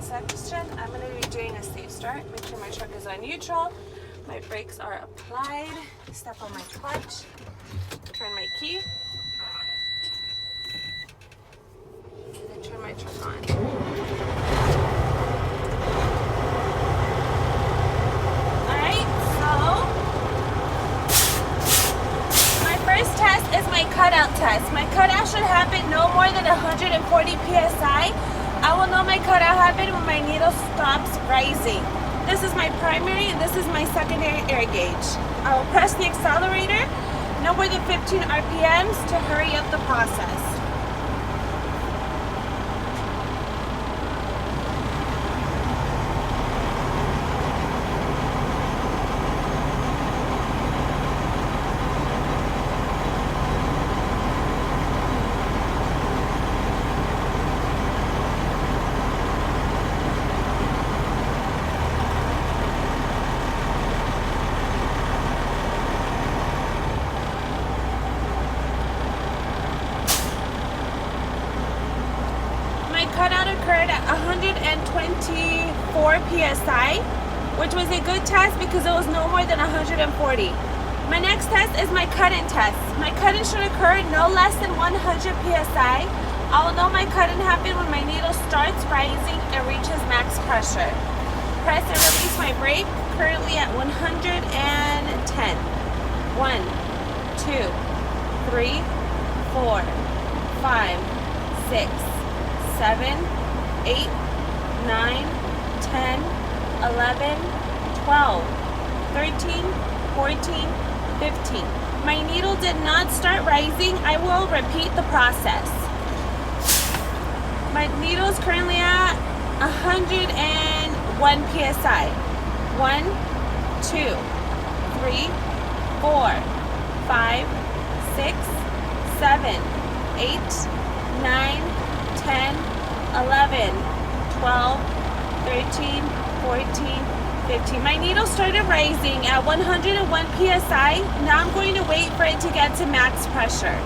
section, I'm going to be doing a safe start. Make sure my truck is on neutral. My brakes are applied. Step on my clutch. Turn my key. And then turn my truck on. Alright, so my first test is my cutout test. My cutout should happen no more than 140 psi. I will know my cutout happened when my needle stops rising. This is my primary and this is my secondary air gauge. I will press the accelerator no more than 15 RPMs to hurry up the process. Cutout occurred at 124 psi, which was a good test because it was no more than 140. My next test is my cut-in test. My cut-in should occur no less than 100 psi. I will know my cut-in happened when my needle starts rising and reaches max pressure. Press and release my brake, currently at 110. 1, 2, 3, 4, 5, 6, 7, 8, 9, 10, 11, 12, 13, 14, 15. My needle did not start rising. I will repeat the process. My needle is currently at 101 psi. 1, 2, 3, 4, 5, 6, 7, 8, 9, 10, 11, 12, 13, 14, 15. My needle started rising at 101 psi. Now I'm going to wait for it to get to max pressure.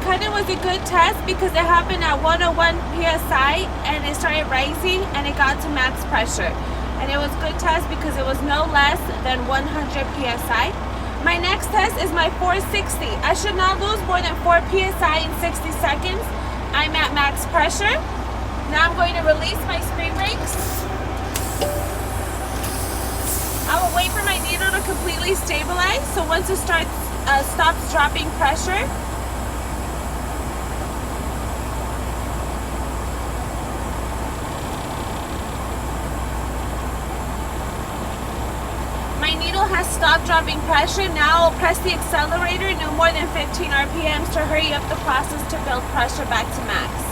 Cut-in was a good test because it happened at 101 psi and it started rising and it got to max pressure. And it was a good test because it was no less than 100 psi. My next test is my 460. I should not lose more than 4 psi in 60 seconds. I'm at max pressure. Now I'm going to release my spring brakes. I will wait for my needle to completely stabilize. So once it stops dropping pressure, has stopped dropping pressure. Now I'll press the accelerator no more than 15 RPMs to hurry up the process to build pressure back to max.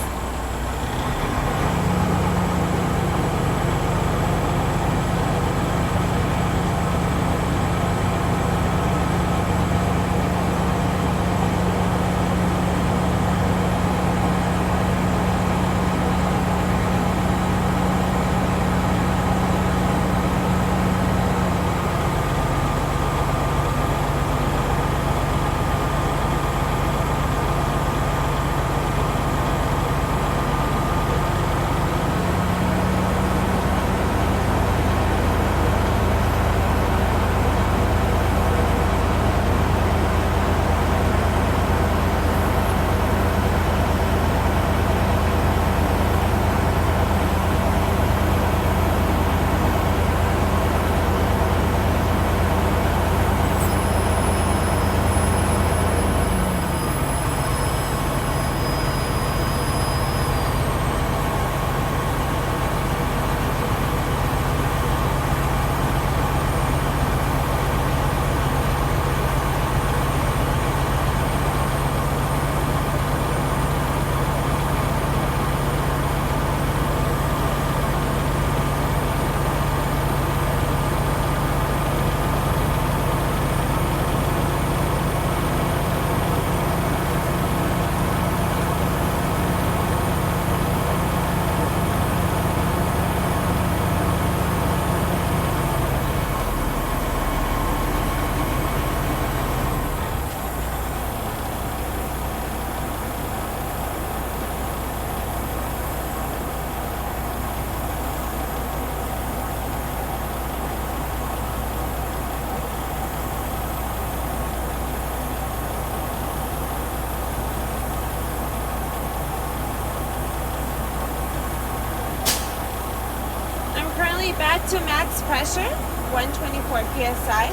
back to max pressure, 124 psi.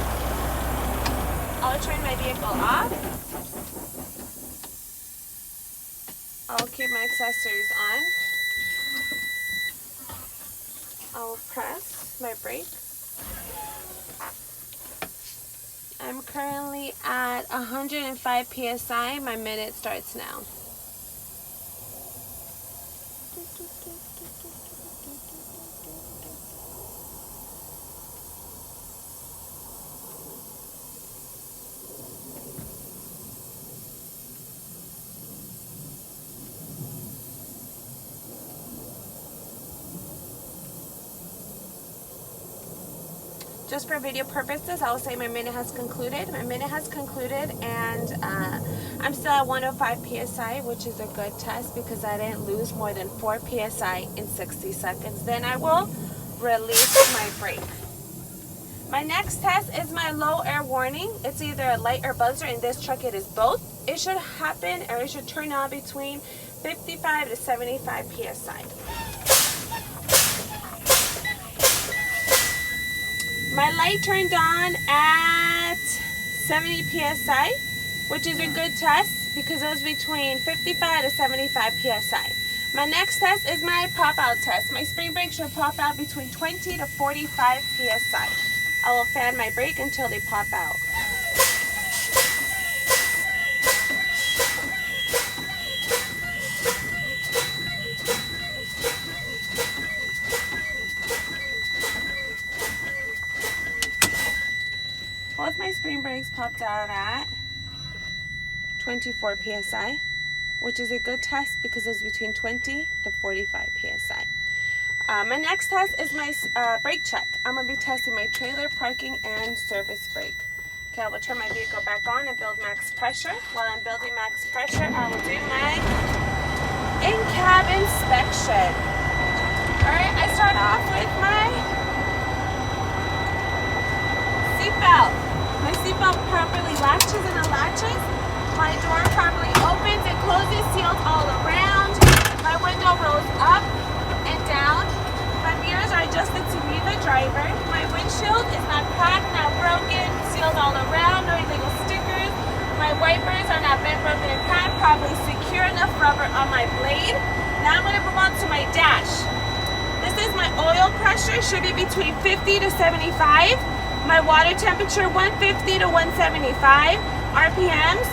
I'll turn my vehicle off. I'll keep my accessories on. I'll press my brake. I'm currently at 105 psi. My minute starts now. Just for video purposes, I will say my minute has concluded. My minute has concluded, and I'm still at 105 psi, which is a good test because I didn't lose more than 4 psi in 60 seconds. Then I will release my brake. My next test is my low air warning. It's either a light or buzzer. In this truck, it is both. It should happen, or it should turn on between 55 to 75 psi. My light turned on at 70 psi, which is a good test because it was between 55 to 75 psi. My next test is my pop-out test. My spring brake should pop out between 20 to 45 psi. I will fan my brake until they pop out. Both my spring brakes popped out at 24 psi, which is a good test because it's between 20 to 45 psi. My next test is my brake check. I'm going to be testing my trailer, parking, and service brake. Okay, I will turn my vehicle back on and build max pressure. While I'm building max pressure, I will do my in-cab inspection. Alright, I start off with my seatbelt. My seatbelt properly latches and unlatches. My door properly opens and closes, sealed all around. My window rolls up and down. My mirrors are adjusted to me, the driver. My windshield is not cracked, not broken, sealed all around, no illegal stickers. My wipers are not bent, broken, and cracked, probably secure enough rubber on my blade. Now I'm going to move on to my dash. This is my oil pressure, should be between 50 to 75. My water temperature, 150 to 175. RPMs,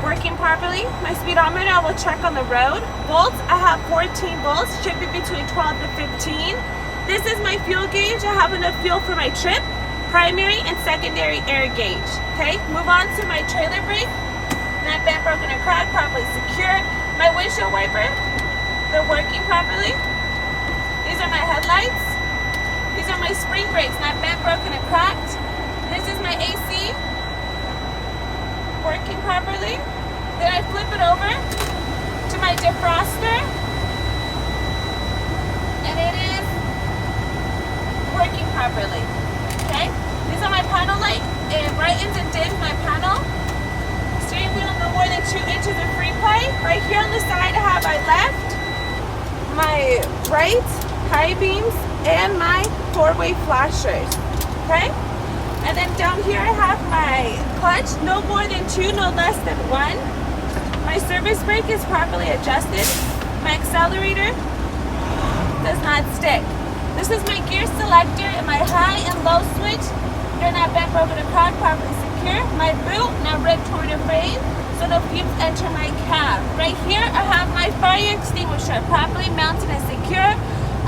working properly. My speedometer, I will check on the road. Volts, I have 14 volts, should be between 12 to 15. This is my fuel gauge. I have enough fuel for my trip. Primary and secondary air gauge. Okay, move on to my trailer brake. Not bent, broken, or cracked, properly secure. My windshield wiper, they're working properly. These are my headlights. These are my spring brakes, not bent, broken, or cracked. This is my AC, working properly. Then I flip it over to my defroster, and it is working properly. Okay? These are my panel light. It brightens and dims my panel. Steering wheel, no more than 2 inches of free play. Right here on the side, I have my left, my right, high beams, and my 4-way flashers. Okay? And then down here I have my clutch, no more than 2, no less than 1. My service brake is properly adjusted. My accelerator does not stick. This is my gear selector and my high and low switch. They're not bent, broken, or cracked, properly secure. My boot, not ripped, torn, or frayed, so no fumes enter my cab. Right here I have my fire extinguisher, properly mounted and secure,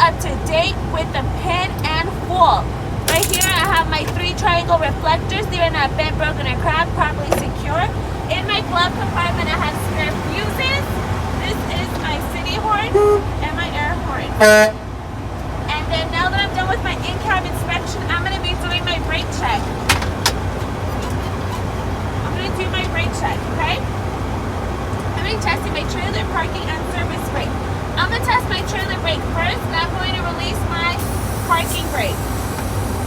up to date with the pin and full. Right here I have my 3 triangle reflectors. They are not bent, broken, or cracked, properly secure. In my glove compartment I have spare fuses. This is my city horn and my air horn. And then now that I'm done with my in-cab inspection, I'm going to be doing my brake check. I'm going to do my brake check, okay? I'm going to be testing my trailer, parking, and service brake. I'm going to test my trailer brake first, and I'm going to release my parking brake.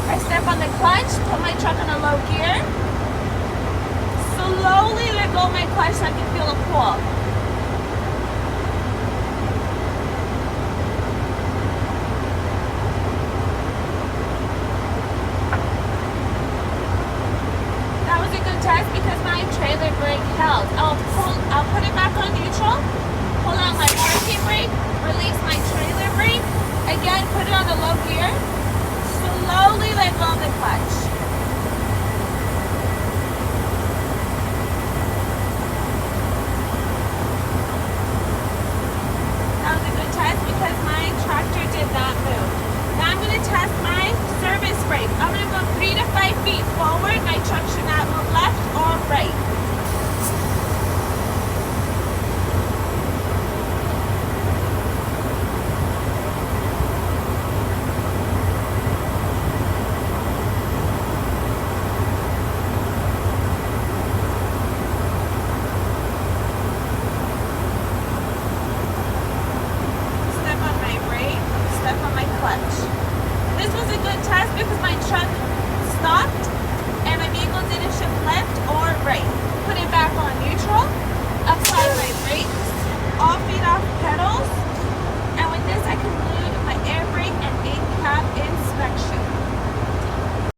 I step on the clutch, put my truck on a low gear. Slowly let go of my clutch so I can feel a pull.